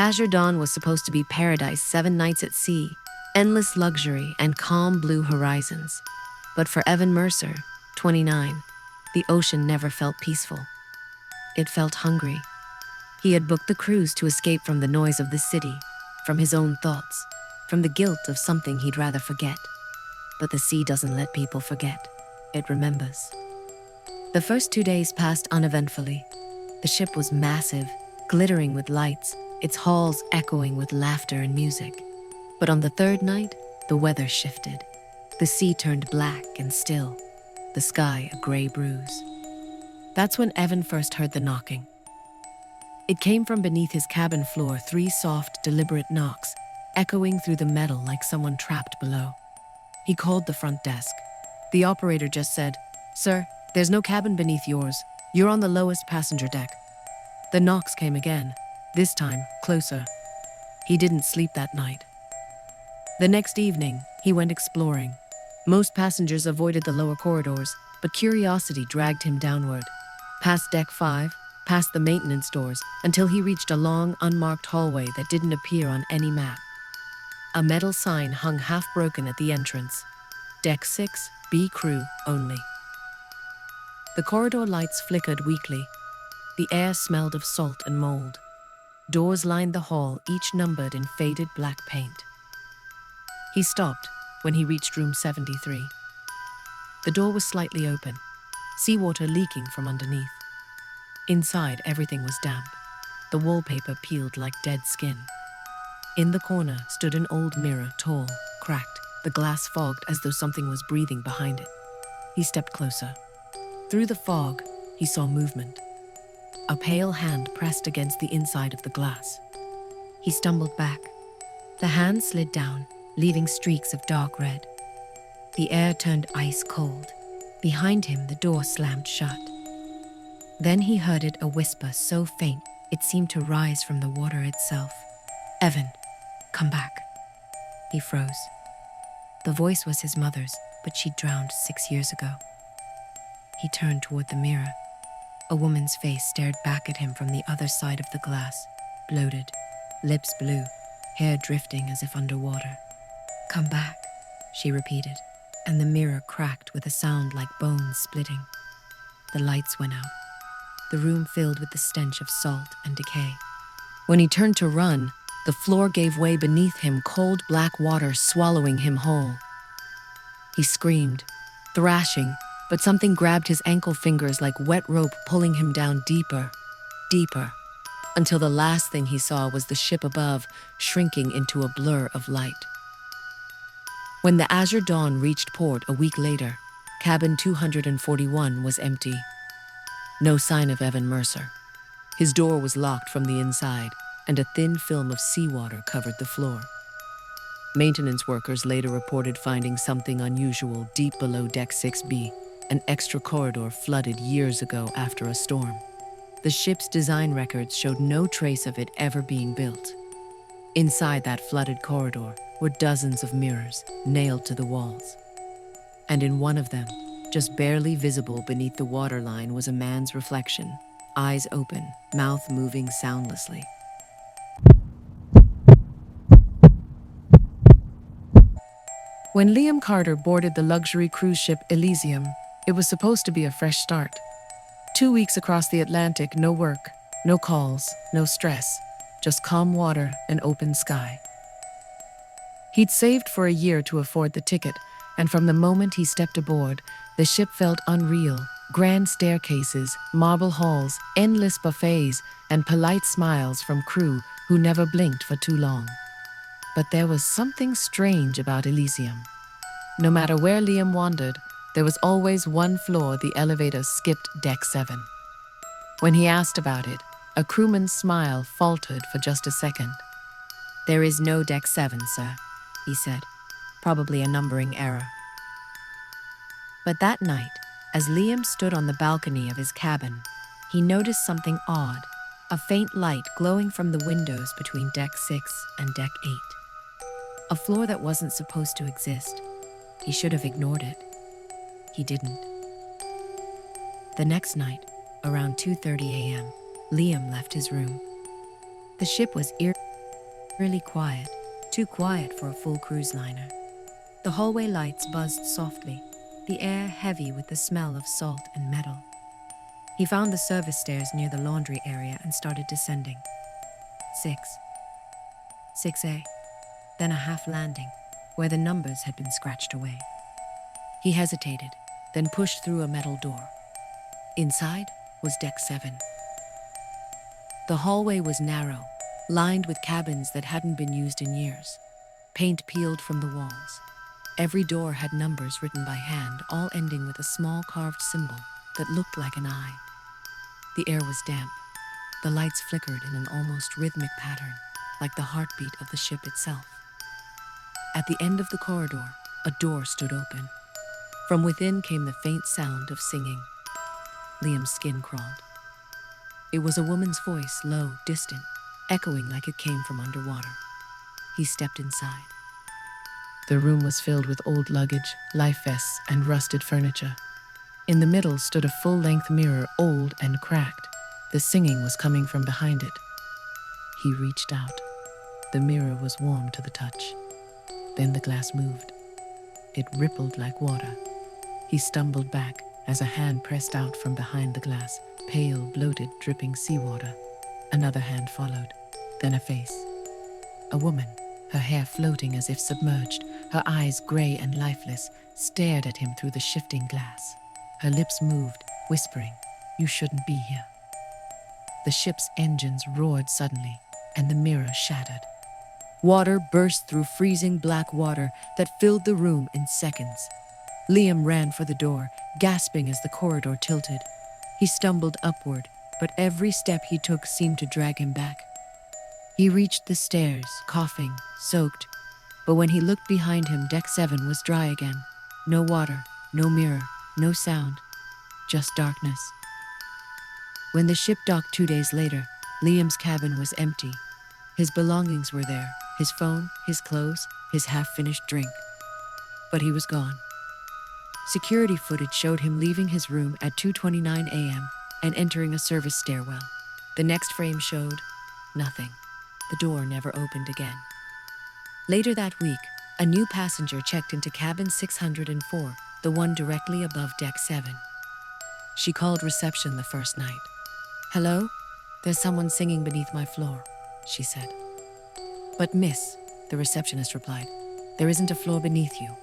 Azure Dawn was supposed to be paradise 7 nights at sea, endless luxury and calm blue horizons. But for Evan Mercer, 29, the ocean never felt peaceful. It felt hungry. He had booked the cruise to escape from the noise of the city, from his own thoughts, from the guilt of something he'd rather forget. But the sea doesn't let people forget. It remembers. The first 2 days passed uneventfully. The ship was massive, glittering with lights, its halls echoing with laughter and music. But on the third night, the weather shifted. The sea turned black and still, the sky a gray bruise. That's when Evan first heard the knocking. It came from beneath his cabin floor, 3 soft, deliberate knocks, echoing through the metal like someone trapped below. He called the front desk. The operator just said, "Sir, there's no cabin beneath yours. You're on the lowest passenger deck." The knocks came again, this time closer. He didn't sleep that night. The next evening, he went exploring. Most passengers avoided the lower corridors, but curiosity dragged him downward, past Deck 5, past the maintenance doors, until he reached a long, unmarked hallway that didn't appear on any map. A metal sign hung half-broken at the entrance. Deck 6, B crew only. The corridor lights flickered weakly. The air smelled of salt and mold. Doors lined the hall, each numbered in faded black paint. He stopped when he reached room 73. The door was slightly open, seawater leaking from underneath. Inside, everything was damp. The wallpaper peeled like dead skin. In the corner stood an old mirror, tall, cracked, the glass fogged as though something was breathing behind it. He stepped closer. Through the fog, he saw movement. A pale hand pressed against the inside of the glass. He stumbled back. The hand slid down, leaving streaks of dark red. The air turned ice cold. Behind him, the door slammed shut. Then he heard it, a whisper so faint it seemed to rise from the water itself. "Evan, come back." He froze. The voice was his mother's, but she'd drowned 6 years ago. He turned toward the mirror. A woman's face stared back at him from the other side of the glass, bloated, lips blue, hair drifting as if underwater. "Come back," she repeated, and the mirror cracked with a sound like bones splitting. The lights went out. The room filled with the stench of salt and decay. When he turned to run, the floor gave way beneath him, cold black water swallowing him whole. He screamed, thrashing, but something grabbed his ankle fingers like wet rope, pulling him down deeper, deeper, until the last thing he saw was the ship above, shrinking into a blur of light. When the Azure Dawn reached port a week later, cabin 241 was empty. No sign of Evan Mercer. His door was locked from the inside, and a thin film of seawater covered the floor. Maintenance workers later reported finding something unusual deep below Deck 6B, an extra corridor flooded years ago after a storm. The ship's design records showed no trace of it ever being built. Inside that flooded corridor were dozens of mirrors nailed to the walls. And in one of them, just barely visible beneath the waterline, was a man's reflection, eyes open, mouth moving soundlessly. When Liam Carter boarded the luxury cruise ship Elysium, it was supposed to be a fresh start. 2 weeks across the Atlantic, no work, no calls, no stress, just calm water and open sky. He'd saved for a year to afford the ticket, and from the moment he stepped aboard, the ship felt unreal. Grand staircases, marble halls, endless buffets, and polite smiles from crew who never blinked for too long. But there was something strange about Elysium. No matter where Liam wandered, there was always one floor the elevator skipped, Deck 7. When he asked about it, a crewman's smile faltered for just a second. "There is no Deck 7, sir," he said. "Probably a numbering error." But that night, as Liam stood on the balcony of his cabin, he noticed something odd, a faint light glowing from the windows between Deck 6 and Deck 8. A floor that wasn't supposed to exist. He should have ignored it. He didn't. The next night, around 2:30 a.m., Liam left his room. The ship was Really quiet, too quiet for a full cruise liner. The hallway lights buzzed softly, the air heavy with the smell of salt and metal. He found the service stairs near the laundry area and started descending. 6A, then a half landing, where the numbers had been scratched away. He hesitated, then pushed through a metal door. Inside was Deck 7. The hallway was narrow, lined with cabins that hadn't been used in years. Paint peeled from the walls. Every door had numbers written by hand, all ending with a small carved symbol that looked like an eye. The air was damp. The lights flickered in an almost rhythmic pattern, like the heartbeat of the ship itself. At the end of the corridor, a door stood open. From within came the faint sound of singing. Liam's skin crawled. It was a woman's voice, low, distant, echoing like it came from underwater. He stepped inside. The room was filled with old luggage, life vests, and rusted furniture. In the middle stood a full-length mirror, old and cracked. The singing was coming from behind it. He reached out. The mirror was warm to the touch. Then the glass moved. It rippled like water. He stumbled back as a hand pressed out from behind the glass, pale, bloated, dripping seawater. Another hand followed, then a face. A woman, her hair floating as if submerged, her eyes gray and lifeless, stared at him through the shifting glass. Her lips moved, whispering, "You shouldn't be here." The ship's engines roared suddenly, and the mirror shattered. Water burst through freezing black water that filled the room in seconds. Liam ran for the door, gasping as the corridor tilted. He stumbled upward, but every step he took seemed to drag him back. He reached the stairs, coughing, soaked, but when he looked behind him, Deck 7 was dry again. No water, no mirror, no sound, just darkness. When the ship docked 2 days later, Liam's cabin was empty. His belongings were there, his phone, his clothes, his half-finished drink. But he was gone. Security footage showed him leaving his room at 2:29 a.m. and entering a service stairwell. The next frame showed nothing. The door never opened again. Later that week, a new passenger checked into cabin 604, the one directly above Deck 7. She called reception the first night. "Hello? There's someone singing beneath my floor," she said. "But miss," the receptionist replied, "there isn't a floor beneath you.